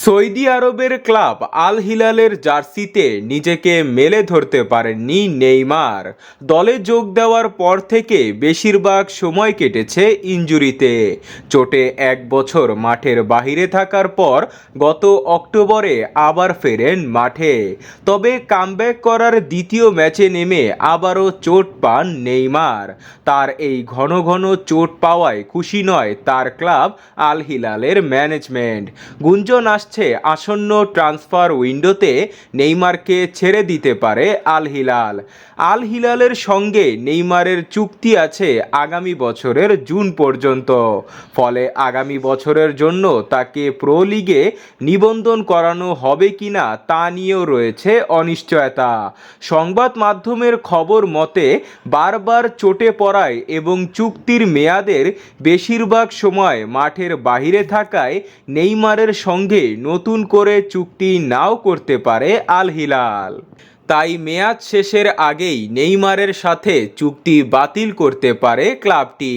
Saudi আরবের club Al হিলালের জার্সিতে নিজেকে মেলে ধরতে পারেননি নেইমার। দলে যোগ দেওয়ার পর থেকে বেশিরভাগ সময় কেটেছে ইনজুরিতে। চোটে 1 বছর মাঠের বাইরে থাকার পর গত অক্টোবরে আবার ফেরেন মাঠে। তবে কামব্যাক করার দ্বিতীয় ম্যাচে নেমে আবারও চোট পান নেইমার। তার এই ঘন ঘন চোট পাওয়ায় খুশি নয় তার ক্লাব আল হিলালের ম্যানেজমেন্ট। গুঞ্জন আসছে আসন্ন ট্রান্সফার উইন্ডোতে নেইমারকে ছেড়ে দিতে পারে আল হিলাল। আল হিলালের সঙ্গে নেইমারের চুক্তি আছে আগামী বছরের জুন পর্যন্ত। ফলে আগামী বছরের জন্য তাকে প্রো লিগে নিবন্ধন করানো হবে কিনা তা নিয়েও রয়েছে অনিশ্চয়তা। সংবাদ মাধ্যমের খবর মতে বারবার চোটে পড়ায় এবং চুক্তির মেয়াদের বেশিরভাগ সময় মাঠের বাইরে থাকায় নেইমারের সঙ্গে নতুন করে চুক্তি নাও করতে পারে আল হিলাল। তাই মেয়াদ শেষের আগেই নেইমারের সাথে চুক্তি বাতিল করতে পারে ক্লাবটি।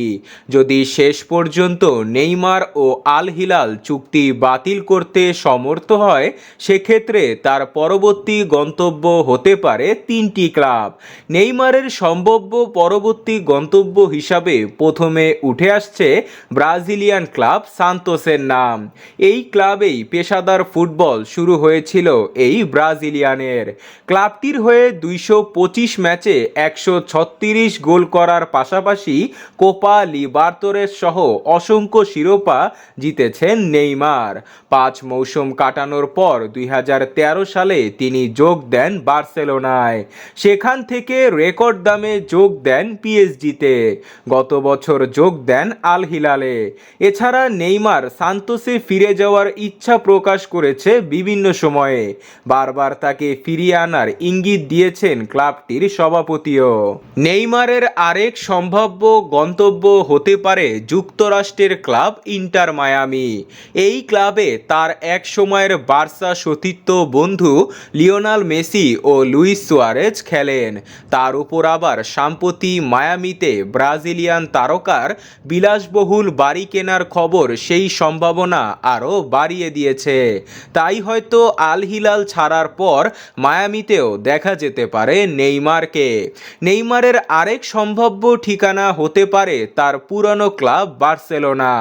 যদি শেষ পর্যন্ত নেইমার ও আল হিলাল চুক্তি বাতিল করতে সমর্থ হয়, সেক্ষেত্রে তার পরবর্তী গন্তব্য হতে পারে 3টি ক্লাব। নেইমারের সম্ভাব্য পরবর্তী গন্তব্য হিসাবে প্রথমে উঠে আসছে ব্রাজিলিয়ান ক্লাব সান্তোসের নাম। এই ক্লাবেই পেশাদার ফুটবল শুরু হয়েছিল এই ব্রাজিলিয়ানের। ক্লাবটির হয়ে 225 ম্যাচে 136 গোল করার পাশাপাশি কোপা লিবার্তাদোরেস সহ অসংখ্য শিরোপা জিতেছেন নেইমার। 5 মৌসুম কাটানোর পর 2013 সালে তিনি যোগ দেন বার্সেলোনায়। সেখান থেকে রেকর্ড দামে যোগ দেন পিএসজিতে। গত বছর যোগ দেন আল হিলালে। এছাড়া নেইমার সান্তোসে ফিরে যাওয়ার ইচ্ছা প্রকাশ করেছে বিভিন্ন সময়ে। বারবার তাকে ফিরিয়ে আনার ইঙ্গিত দিয়েছেন ক্লাবটির সভাপতিও। নেইমারের আরেক সম্ভাব্য গন্তব্য হতে পারে যুক্তরাষ্ট্রের ক্লাব ইন্টার মায়ামি। এই ক্লাবে তার এক সময়ের বার্সা সতীর্থ বন্ধু লিওনেল মেসি ও লুইস সুয়ারেজ খেলেন। তার উপর আবার সম্প্রতি মায়ামিতে ব্রাজিলিয়ান তারকার বিলাসবহুল বাড়ি কেনার খবর সেই সম্ভাবনা আরও বাড়িয়ে দিয়েছে। তাই হয়তো আল হিলাল ছাড়ার পর মায়ামিতেও দেখা যেতে পারে নেইমারকে। নেইমারের আরেক সম্ভাব্য ঠিকানা হতে পারে তার পুরনো ক্লাব বার্সেলোনা।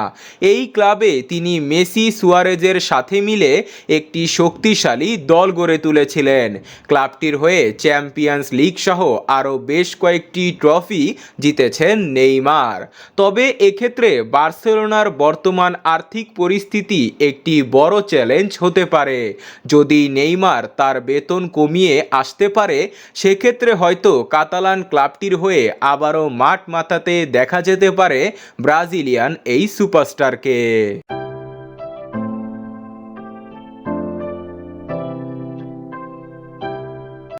এই ক্লাবে তিনি মেসি সুয়ারেজের সাথে মিলে একটি শক্তিশালী দল গড়ে তুলেছিলেন। ক্লাবটির হয়ে চ্যাম্পিয়ন্স লিগ সহ আরও বেশ কয়েকটি ট্রফি জিতেছেন নেইমার। তবে এক্ষেত্রে বার্সেলোনার বর্তমান আর্থিক পরিস্থিতি একটি বড় চ্যালেঞ্জ হতে পারে। যদি নেইমার তার বেতন কমিয়ে আসতে পারে, সেক্ষেত্রে হয়তো কাতালান ক্লাবটির হয়ে আবারও মাঠ মাতাতে দেখা যেতে পারে ব্রাজিলিয়ান এই সুপারস্টারকে।